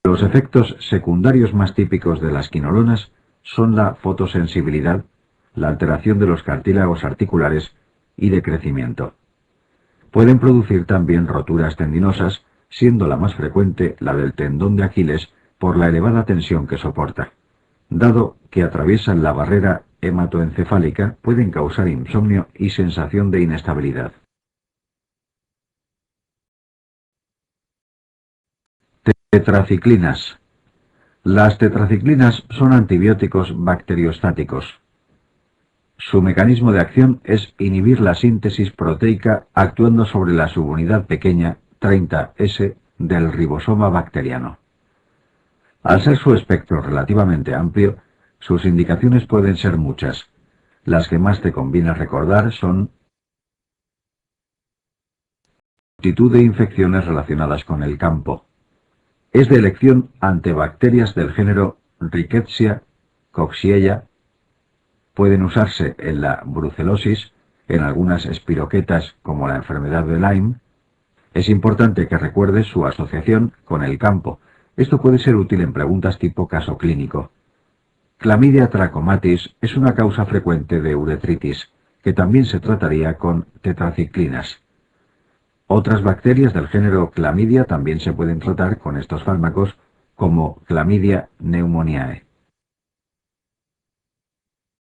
Los efectos secundarios más típicos de las quinolonas son la fotosensibilidad, la alteración de los cartílagos articulares y de crecimiento. Pueden producir también roturas tendinosas, siendo la más frecuente la del tendón de Aquiles por la elevada tensión que soporta. Dado que atraviesan la barrera hematoencefálica, pueden causar insomnio y sensación de inestabilidad. Tetraciclinas. Las tetraciclinas son antibióticos bacteriostáticos. Su mecanismo de acción es inhibir la síntesis proteica actuando sobre la subunidad pequeña 30S del ribosoma bacteriano. Al ser su espectro relativamente amplio, sus indicaciones pueden ser muchas. Las que más te conviene recordar son multitud de infecciones relacionadas con el campo. Es de elección ante bacterias del género Rickettsia, Coxiella. Pueden usarse en la brucelosis, en algunas espiroquetas como la enfermedad de Lyme. Es importante que recuerdes su asociación con el campo. Esto puede ser útil en preguntas tipo caso clínico. Chlamydia trachomatis es una causa frecuente de uretritis, que también se trataría con tetraciclinas. Otras bacterias del género Chlamydia también se pueden tratar con estos fármacos, como Chlamydia pneumoniae.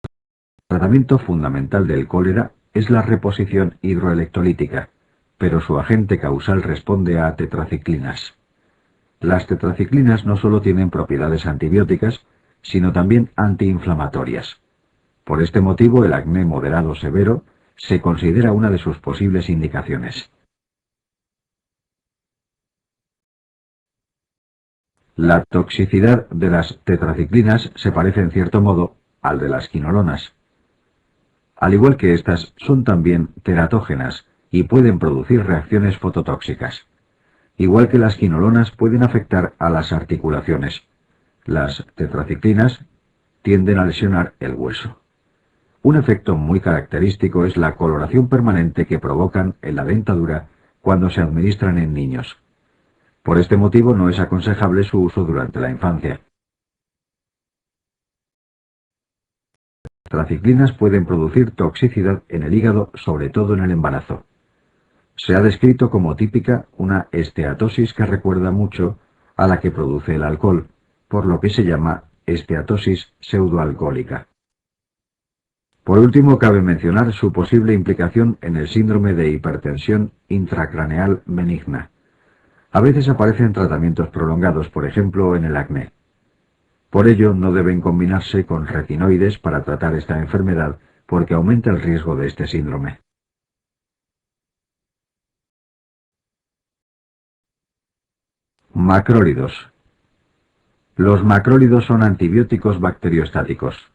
El tratamiento fundamental del cólera es la reposición hidroelectrolítica, pero su agente causal responde a tetraciclinas. Las tetraciclinas no solo tienen propiedades antibióticas, sino también antiinflamatorias. Por este motivo, el acné moderado severo se considera una de sus posibles indicaciones. La toxicidad de las tetraciclinas se parece en cierto modo al de las quinolonas. Al igual que estas, son también teratógenas y pueden producir reacciones fototóxicas. Igual que las quinolonas, pueden afectar a las articulaciones. Las tetraciclinas tienden a lesionar el hueso. Un efecto muy característico es la coloración permanente que provocan en la dentadura cuando se administran en niños. Por este motivo no es aconsejable su uso durante la infancia. Las tetraciclinas pueden producir toxicidad en el hígado, sobre todo en el embarazo. Se ha descrito como típica una esteatosis que recuerda mucho a la que produce el alcohol, por lo que se llama esteatosis pseudoalcohólica. Por último, cabe mencionar su posible implicación en el síndrome de hipertensión intracraneal benigna. A veces aparecen tratamientos prolongados, por ejemplo, en el acné. Por ello, no deben combinarse con retinoides para tratar esta enfermedad, porque aumenta el riesgo de este síndrome. Macrólidos. Los macrólidos son antibióticos bacteriostáticos.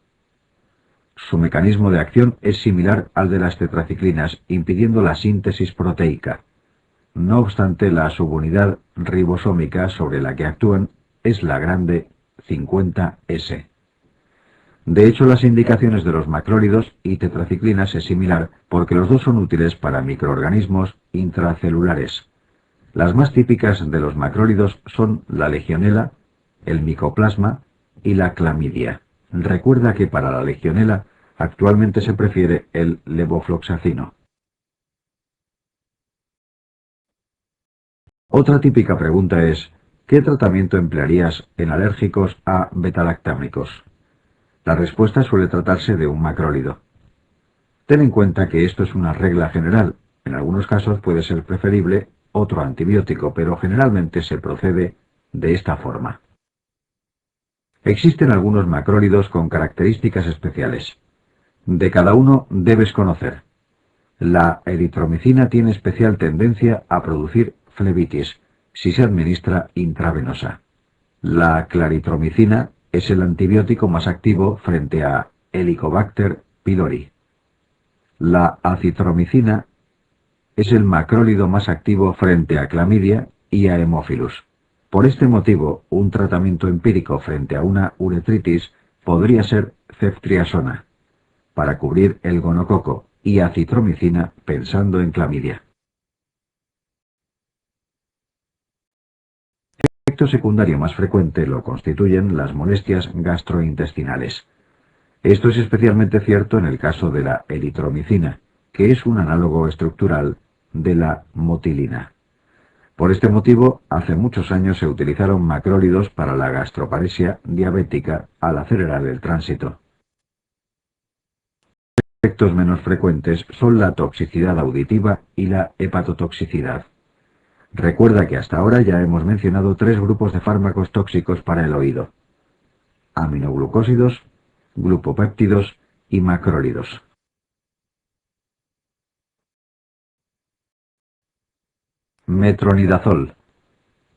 Su mecanismo de acción es similar al de las tetraciclinas, impidiendo la síntesis proteica. No obstante, la subunidad ribosómica sobre la que actúan es la grande 50S. De hecho, las indicaciones de los macrólidos y tetraciclinas es similar porque los dos son útiles para microorganismos intracelulares. Las más típicas de los macrólidos son la legionela, el micoplasma y la clamidia. Recuerda que para la legionela actualmente se prefiere el levofloxacino. Otra típica pregunta es, ¿qué tratamiento emplearías en alérgicos a betalactámicos? La respuesta suele tratarse de un macrólido. Ten en cuenta que esto es una regla general. En algunos casos puede ser preferible otro antibiótico, pero generalmente se procede de esta forma. Existen algunos macrólidos con características especiales. De cada uno debes conocer. La eritromicina tiene especial tendencia a producir flebitis si se administra intravenosa. La claritromicina es el antibiótico más activo frente a Helicobacter pylori. La acitromicina es el macrólido más activo frente a clamidia y a Haemophilus. Por este motivo, un tratamiento empírico frente a una uretritis podría ser ceftriaxona, para cubrir el gonococo, y acitromicina pensando en clamidia. efecto secundario más frecuente lo constituyen las molestias gastrointestinales. Esto es especialmente cierto en el caso de la eritromicina, que es un análogo estructural de la motilina. Por este motivo, hace muchos años se utilizaron macrólidos para la gastroparesia diabética al acelerar el tránsito. Efectos menos frecuentes son la toxicidad auditiva y la hepatotoxicidad. Recuerda que hasta ahora ya hemos mencionado 3 grupos de fármacos tóxicos para el oído: aminoglucósidos, glupopéptidos y macrólidos. Metronidazol.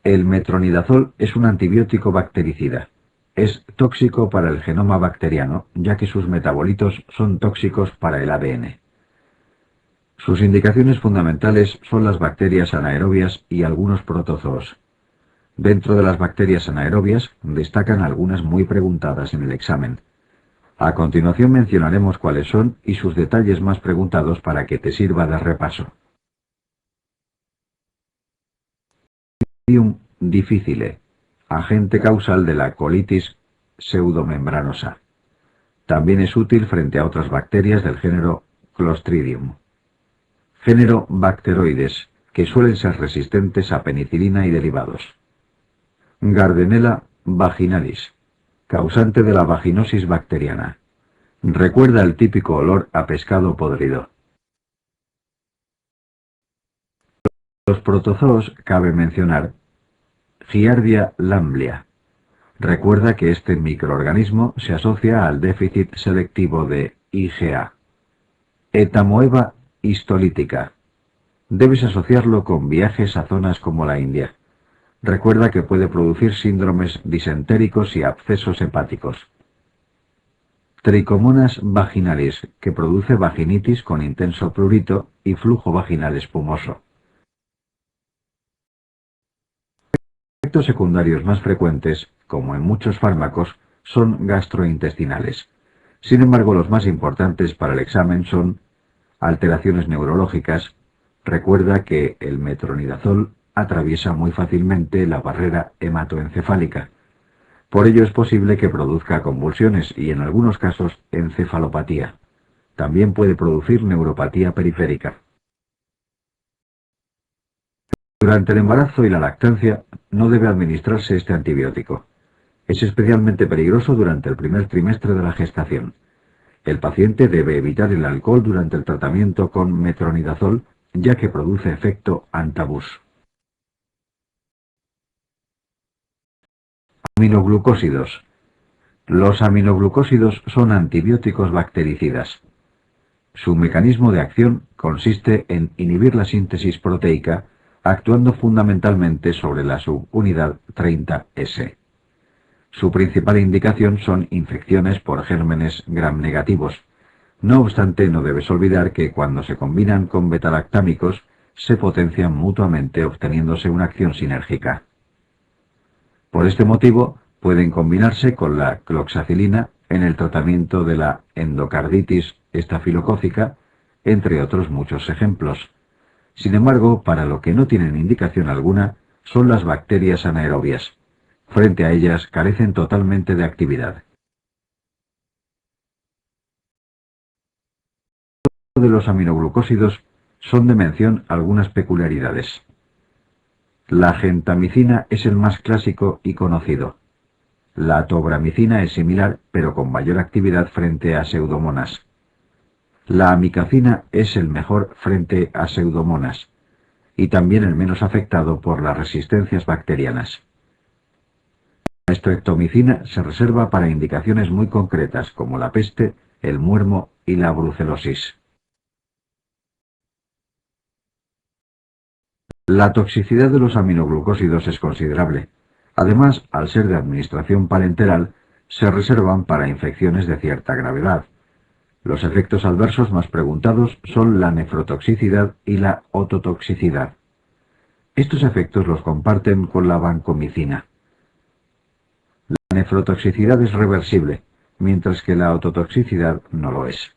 El metronidazol es un antibiótico bactericida. Es tóxico para el genoma bacteriano, ya que sus metabolitos son tóxicos para el ADN. Sus indicaciones fundamentales son las bacterias anaerobias y algunos protozoos. Dentro de las bacterias anaerobias destacan algunas muy preguntadas en el examen. A continuación mencionaremos cuáles son y sus detalles más preguntados para que te sirva de repaso. Clostridium difficile, agente causal de la colitis pseudomembranosa. También es útil frente a otras bacterias del género Clostridium. Género Bacteroides, que suelen ser resistentes a penicilina y derivados. Gardnerella vaginalis, causante de la vaginosis bacteriana. Recuerda el típico olor a pescado podrido. Los protozoos cabe mencionar Giardia lamblia. Recuerda que este microorganismo se asocia al déficit selectivo de IgA. Etamoeba histolítica. Debes asociarlo con viajes a zonas como la India. Recuerda que puede producir síndromes disentéricos y abscesos hepáticos. Trichomonas vaginalis, que produce vaginitis con intenso prurito y flujo vaginal espumoso. Efectos secundarios más frecuentes, como en muchos fármacos, son gastrointestinales. Sin embargo, los más importantes para el examen son alteraciones neurológicas. Recuerda que el metronidazol atraviesa muy fácilmente la barrera hematoencefálica. Por ello es posible que produzca convulsiones y en algunos casos encefalopatía. También puede producir neuropatía periférica. Durante el embarazo y la lactancia no debe administrarse este antibiótico. Es especialmente peligroso durante el primer trimestre de la gestación. El paciente debe evitar el alcohol durante el tratamiento con metronidazol, ya que produce efecto antabús. Aminoglucósidos. Los aminoglucósidos son antibióticos bactericidas. Su mecanismo de acción consiste en inhibir la síntesis proteica, actuando fundamentalmente sobre la subunidad 30S. Su principal indicación son infecciones por gérmenes gram negativos. No obstante, no debes olvidar que cuando se combinan con betalactámicos, se potencian mutuamente obteniéndose una acción sinérgica. Por este motivo, pueden combinarse con la cloxacilina en el tratamiento de la endocarditis estafilocócica, entre otros muchos ejemplos. Sin embargo, para lo que no tienen indicación alguna, son las bacterias anaerobias. Frente a ellas carecen totalmente de actividad. De los aminoglucósidos son de mención algunas peculiaridades. La gentamicina es el más clásico y conocido. La tobramicina es similar, pero con mayor actividad frente a pseudomonas. La amicacina es el mejor frente a pseudomonas, y también el menos afectado por las resistencias bacterianas. La estreptomicina se reserva para indicaciones muy concretas como la peste, el muermo y la brucelosis. La toxicidad de los aminoglucósidos es considerable. Además, al ser de administración parenteral, se reservan para infecciones de cierta gravedad. Los efectos adversos más preguntados son la nefrotoxicidad y la ototoxicidad. Estos efectos los comparten con la vancomicina. La nefrotoxicidad es reversible, mientras que la ototoxicidad no lo es.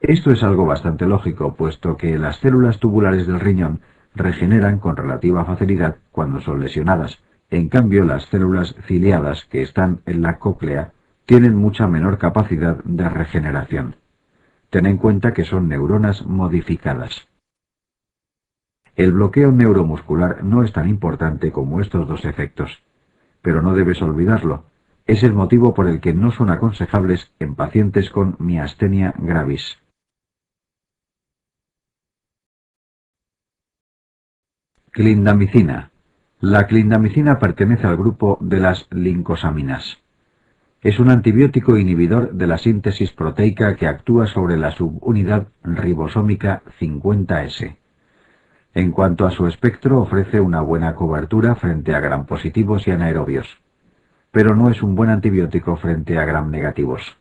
Esto es algo bastante lógico, puesto que las células tubulares del riñón regeneran con relativa facilidad cuando son lesionadas. En cambio, las células ciliadas que están en la cóclea tienen mucha menor capacidad de regeneración. Ten en cuenta que son neuronas modificadas. El bloqueo neuromuscular no es tan importante como estos dos efectos, pero no debes olvidarlo. Es el motivo por el que no son aconsejables en pacientes con miastenia gravis. Clindamicina. La clindamicina pertenece al grupo de las lincosaminas. Es un antibiótico inhibidor de la síntesis proteica que actúa sobre la subunidad ribosómica 50S. En cuanto a su espectro, ofrece una buena cobertura frente a gram-positivos y anaerobios, pero no es un buen antibiótico frente a gram-negativos.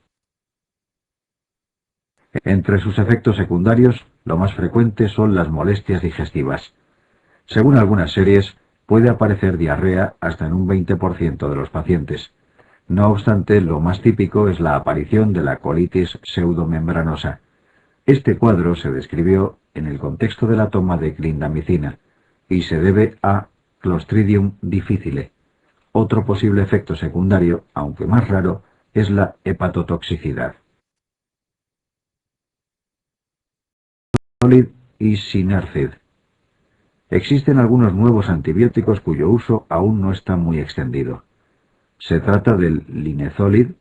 Entre sus efectos secundarios, lo más frecuente son las molestias digestivas. Según algunas series, puede aparecer diarrea hasta en un 20% de los pacientes. No obstante, lo más típico es la aparición de la colitis pseudomembranosa. Este cuadro se describió en el contexto de la toma de clindamicina y se debe a Clostridium difficile. Otro posible efecto secundario, aunque más raro, es la hepatotoxicidad. Linezolid y Sinercid. Existen algunos nuevos antibióticos cuyo uso aún no está muy extendido. Se trata del linezolid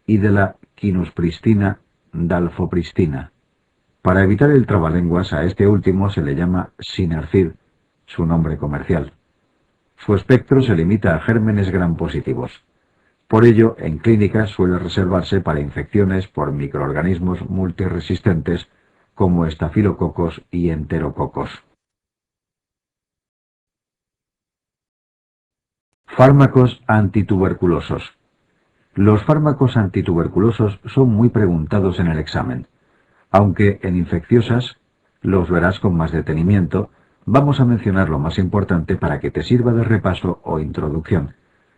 y de la quinaspristina dalfopristina. Para evitar el trabalenguas a este último se le llama Sinercid, su nombre comercial. Su espectro se limita a gérmenes gram-positivos. Por ello, en clínica suele reservarse para infecciones por microorganismos multiresistentes como estafilococos y enterococos. Fármacos antituberculosos. Los fármacos antituberculosos son muy preguntados en el examen. Aunque en infecciosas los verás con más detenimiento, vamos a mencionar lo más importante para que te sirva de repaso o introducción.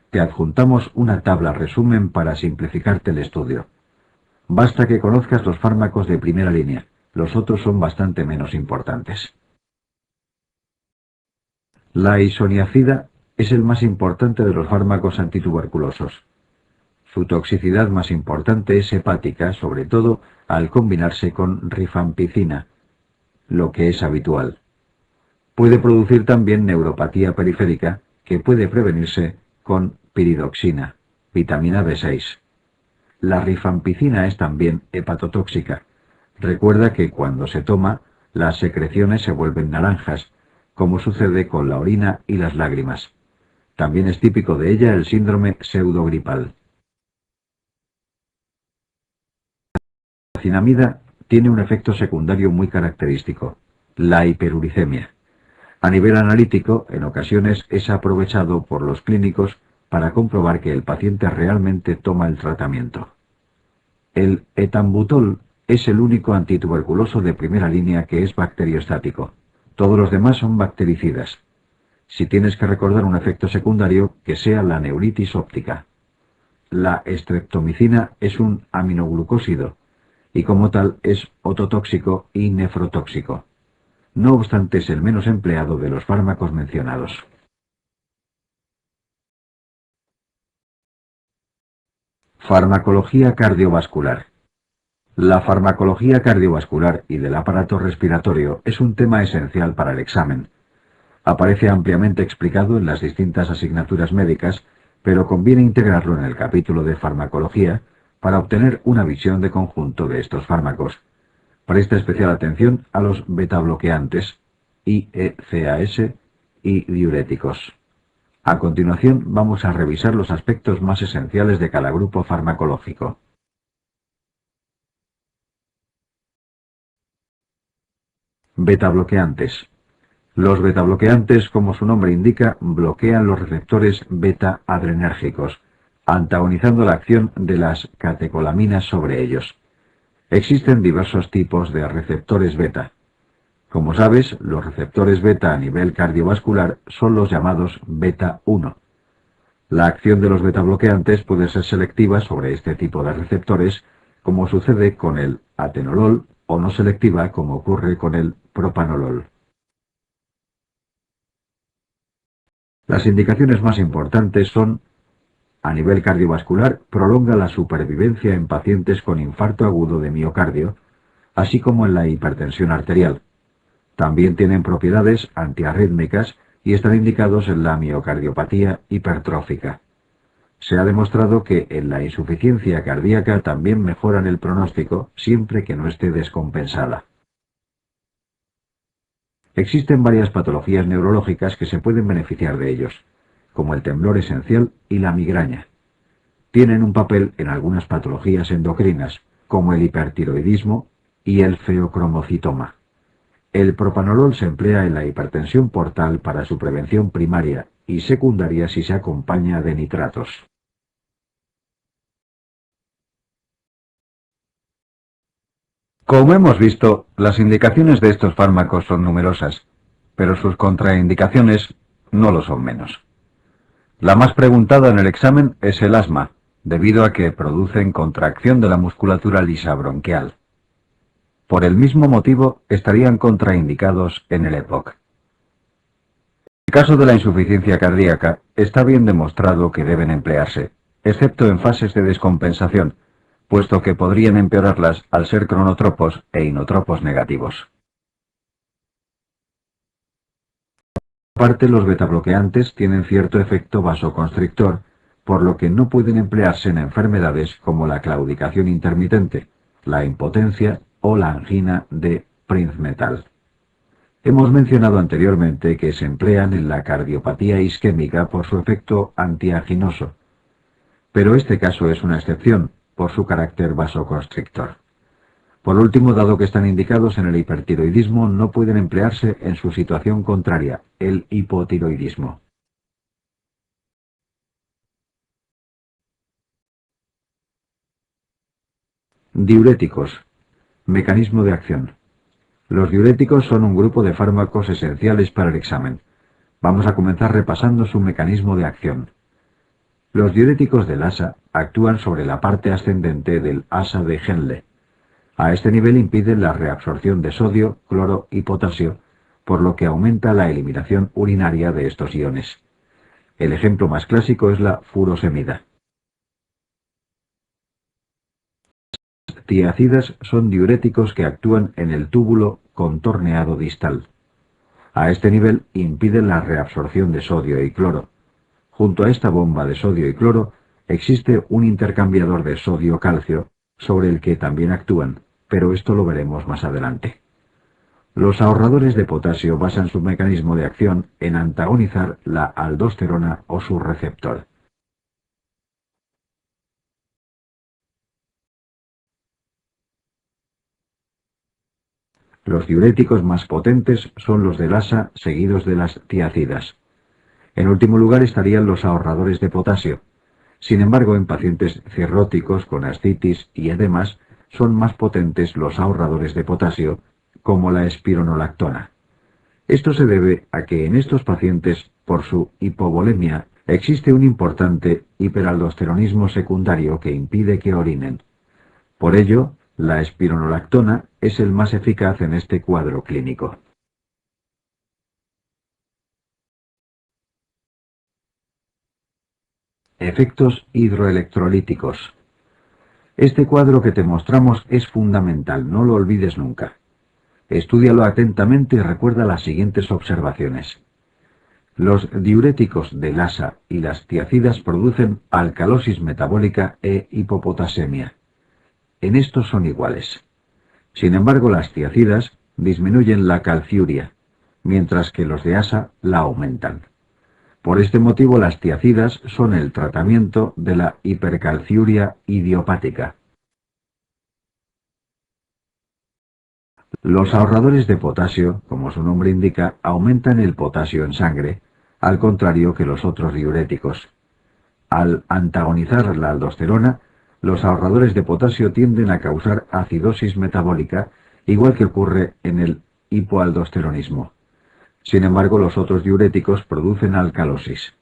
Te adjuntamos una tabla resumen para simplificarte el estudio. Basta que conozcas los fármacos de primera línea, los otros son bastante menos importantes. La isoniazida es el más importante de los fármacos antituberculosos. Su toxicidad más importante es hepática, sobre todo al combinarse con rifampicina, lo que es habitual. Puede producir también neuropatía periférica, que puede prevenirse con piridoxina, vitamina B6. La rifampicina es también hepatotóxica. Recuerda que cuando se toma, las secreciones se vuelven naranjas, como sucede con la orina y las lágrimas. También es típico de ella el síndrome pseudogripal. La cinamida tiene un efecto secundario muy característico, la hiperuricemia. A nivel analítico, en ocasiones es aprovechado por los clínicos para comprobar que el paciente realmente toma el tratamiento. El etambutol es el único antituberculoso de primera línea que es bacteriostático. Todos los demás son bactericidas. Si tienes que recordar un efecto secundario, que sea la neuritis óptica. La streptomicina es un aminoglucósido y como tal es ototóxico y nefrotóxico. No obstante, es el menos empleado de los fármacos mencionados. Farmacología cardiovascular. La farmacología cardiovascular y del aparato respiratorio es un tema esencial para el examen. Aparece ampliamente explicado en las distintas asignaturas médicas, pero conviene integrarlo en el capítulo de farmacología para obtener una visión de conjunto de estos fármacos. Presta especial atención a los betabloqueantes, IECAS y diuréticos. A continuación vamos a revisar los aspectos más esenciales de cada grupo farmacológico. Betabloqueantes. Los betabloqueantes, como su nombre indica, bloquean los receptores beta-adrenérgicos, antagonizando la acción de las catecolaminas sobre ellos. Existen diversos tipos de receptores beta. Como sabes, los receptores beta a nivel cardiovascular son los llamados beta-1. La acción de los betabloqueantes puede ser selectiva sobre este tipo de receptores, como sucede con el atenolol, o no selectiva, como ocurre con el propanolol. Las indicaciones más importantes son: a nivel cardiovascular, prolonga la supervivencia en pacientes con infarto agudo de miocardio, así como en la hipertensión arterial. También tienen propiedades antiarrítmicas y están indicados en la miocardiopatía hipertrófica. Se ha demostrado que en la insuficiencia cardíaca también mejoran el pronóstico siempre que no esté descompensada. Existen varias patologías neurológicas que se pueden beneficiar de ellos, como el temblor esencial y la migraña. Tienen un papel en algunas patologías endocrinas, como el hipertiroidismo y el feocromocitoma. El propanolol se emplea en la hipertensión portal para su prevención primaria y secundaria si se acompaña de nitratos. Como hemos visto, las indicaciones de estos fármacos son numerosas, pero sus contraindicaciones no lo son menos. La más preguntada en el examen es el asma, debido a que producen contracción de la musculatura lisa bronquial. Por el mismo motivo, estarían contraindicados en el EPOC. En el caso de la insuficiencia cardíaca, está bien demostrado que deben emplearse, excepto en fases de descompensación, puesto que podrían empeorarlas al ser cronotropos e inotropos negativos. Aparte, los betabloqueantes tienen cierto efecto vasoconstrictor, por lo que no pueden emplearse en enfermedades como la claudicación intermitente, la impotencia o la angina de Prinzmetal. Hemos mencionado anteriormente que se emplean en la cardiopatía isquémica por su efecto antianginoso, pero este caso es una excepción por su carácter vasoconstrictor. Por último, dado que están indicados en el hipertiroidismo, no pueden emplearse en su situación contraria, el hipotiroidismo. Diuréticos. Mecanismo de acción. Los diuréticos son un grupo de fármacos esenciales para el examen. Vamos a comenzar repasando su mecanismo de acción. Los diuréticos del asa actúan sobre la parte ascendente del asa de Henle. A este nivel impiden la reabsorción de sodio, cloro y potasio, por lo que aumenta la eliminación urinaria de estos iones. El ejemplo más clásico es la furosemida. Las tiacidas son diuréticos que actúan en el túbulo contorneado distal. A este nivel impiden la reabsorción de sodio y cloro. Junto a esta bomba de sodio y cloro existe un intercambiador de sodio-calcio sobre el que también actúan, pero esto lo veremos más adelante. Los ahorradores de potasio basan su mecanismo de acción en antagonizar la aldosterona o su receptor. Los diuréticos más potentes son los del asa seguidos de las tiacidas. En último lugar estarían los ahorradores de potasio. Sin embargo, en pacientes cirróticos con ascitis y edemas son más potentes los ahorradores de potasio, como la espironolactona. Esto se debe a que en estos pacientes, por su hipovolemia, existe un importante hiperaldosteronismo secundario que impide que orinen. Por ello, la espironolactona es el más eficaz en este cuadro clínico. Efectos hidroelectrolíticos. Este cuadro que te mostramos es fundamental, no lo olvides nunca. Estúdialo atentamente y recuerda las siguientes observaciones. Los diuréticos del asa y las tiacidas producen alcalosis metabólica e hipopotasemia. En estos son iguales. Sin embargo, las tiacidas disminuyen la calciuria, mientras que los de asa la aumentan. Por este motivo, las tiacidas son el tratamiento de la hipercalciuria idiopática. Los ahorradores de potasio, como su nombre indica, aumentan el potasio en sangre, al contrario que los otros diuréticos. Al antagonizar la aldosterona, los ahorradores de potasio tienden a causar acidosis metabólica, igual que ocurre en el hipoaldosteronismo. Sin embargo, los otros diuréticos producen alcalosis.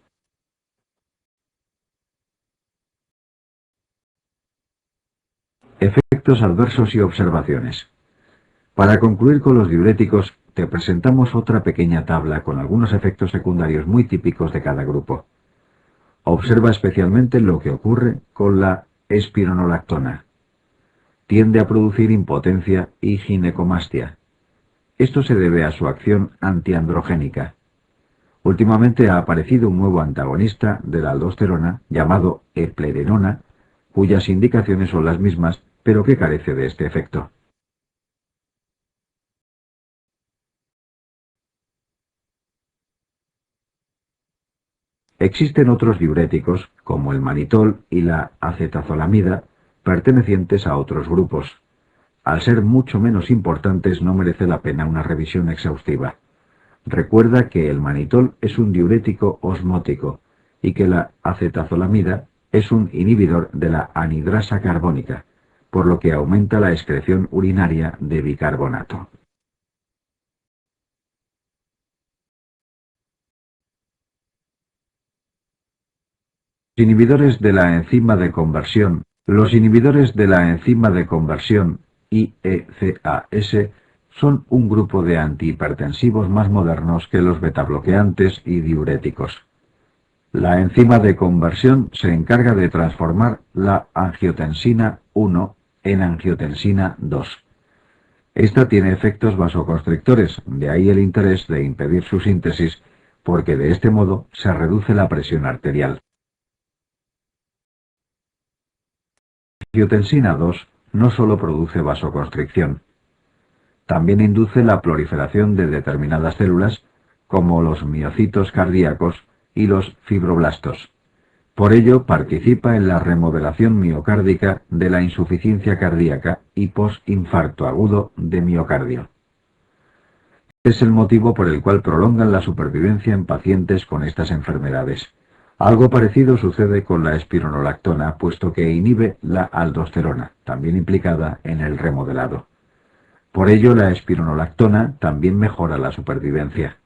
Efectos adversos y observaciones. Para concluir con los diuréticos, te presentamos otra pequeña tabla con algunos efectos secundarios muy típicos de cada grupo. Observa especialmente lo que ocurre con la espironolactona. Tiende a producir impotencia y ginecomastia. Esto se debe a su acción antiandrogénica. Últimamente ha aparecido un nuevo antagonista de la aldosterona llamado eplerenona, cuyas indicaciones son las mismas, pero que carece de este efecto. Existen otros diuréticos, como el manitol y la acetazolamida, pertenecientes a otros grupos. Al ser mucho menos importantes, no merece la pena una revisión exhaustiva. Recuerda que el manitol es un diurético osmótico y que la acetazolamida es un inhibidor de la anhidrasa carbónica, por lo que aumenta la excreción urinaria de bicarbonato. Inhibidores de la enzima de conversión. Los inhibidores de la enzima de conversión, IECAS, son un grupo de antihipertensivos más modernos que los betabloqueantes y diuréticos. La enzima de conversión se encarga de transformar la angiotensina 1 en angiotensina 2. Esta tiene efectos vasoconstrictores, de ahí el interés de impedir su síntesis, porque de este modo se reduce la presión arterial. La angiotensina 2 no solo produce vasoconstricción, también induce la proliferación de determinadas células, como los miocitos cardíacos y los fibroblastos. Por ello, participa en la remodelación miocárdica de la insuficiencia cardíaca y postinfarto agudo de miocardio. Es el motivo por el cual prolongan la supervivencia en pacientes con estas enfermedades. Algo parecido sucede con la espironolactona, puesto que inhibe la aldosterona, también implicada en el remodelado. Por ello, la espironolactona también mejora la supervivencia.